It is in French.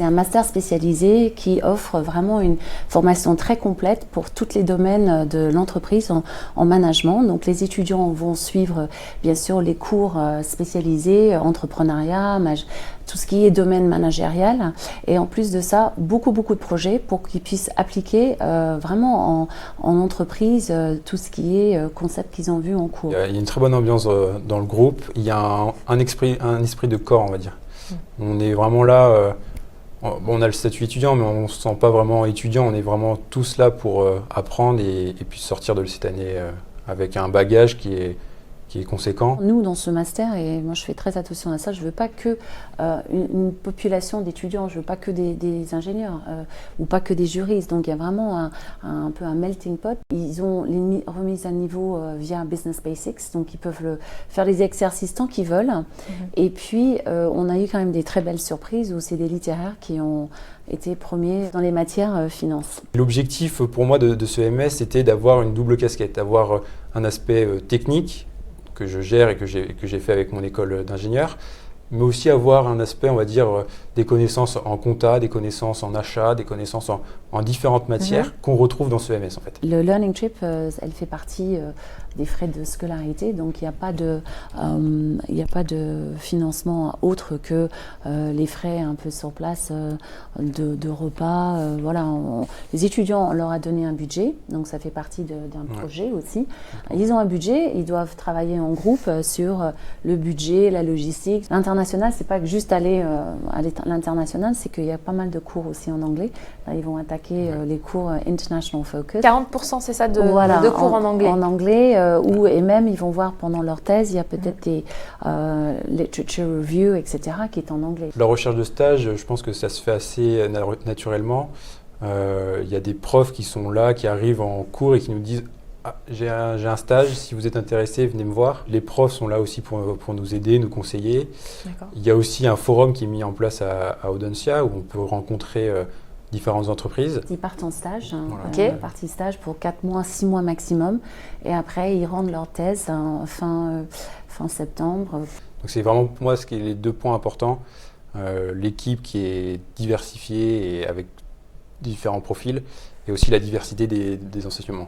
C'est un master spécialisé qui offre vraiment une formation très complète pour tous les domaines de l'entreprise en management. Donc les étudiants vont suivre bien sûr les cours spécialisés, entrepreneuriat, tout ce qui est domaine managérial. Et en plus de ça, beaucoup de projets pour qu'ils puissent appliquer vraiment en entreprise tout ce qui est concept qu'ils ont vu en cours. Il y a une très bonne ambiance dans le groupe. Il y a un esprit de corps, on va dire. On est vraiment là, on a le statut étudiant, mais on ne se sent pas vraiment étudiant. On est vraiment tous là pour apprendre et puis sortir de cette année avec un bagage qui est conséquent. Nous, dans ce master, et moi je fais très attention à ça, je ne veux pas que une population d'étudiants, je ne veux pas que des ingénieurs ou pas que des juristes. Donc il y a vraiment un peu un melting pot. Ils ont les remises à niveau via Business Basics, donc ils peuvent faire les exercices tant qu'ils veulent. Et puis on a eu quand même des très belles surprises où c'est des littéraires qui ont été premiers dans les matières finance. L'objectif pour moi de ce MS, c'était d'avoir une double casquette, d'avoir un aspect technique, que je gère et que j'ai fait avec mon école d'ingénieur, mais aussi avoir un aspect, on va dire, des connaissances en compta, des connaissances en achat, des connaissances en différentes matières qu'on retrouve dans ce MS en fait. Le Learning Trip, elle fait partie des frais de scolarité, donc il n'y a pas de financement autre que les frais un peu sur place de repas. Voilà, les étudiants, on leur a donné un budget, donc ça fait partie d'un projet aussi. Ils ont un budget, ils doivent travailler en groupe sur le budget, la logistique. L'international, c'est pas que juste aller à l'international, c'est qu'il y a pas mal de cours aussi en anglais. Là, ils vont attaquer les cours International Focus. 40% c'est ça de cours en anglais. En anglais, et même ils vont voir pendant leur thèse, il y a peut-être des literature review, etc. qui est en anglais. La recherche de stage, je pense que ça se fait assez naturellement. Il y a des profs qui sont là, qui arrivent en cours et qui nous disent j'ai un stage, si vous êtes intéressé, venez me voir. Les profs sont là aussi pour nous aider, nous conseiller. Il y a aussi un forum qui est mis en place à Audencia où on peut rencontrer différentes entreprises. Ils partent en stage, partie stage pour 4 mois, 6 mois maximum. Et après, ils rendent leur thèse fin septembre. Donc c'est vraiment pour moi les 2 points importants. L'équipe qui est diversifiée et avec différents profils et aussi la diversité des enseignements.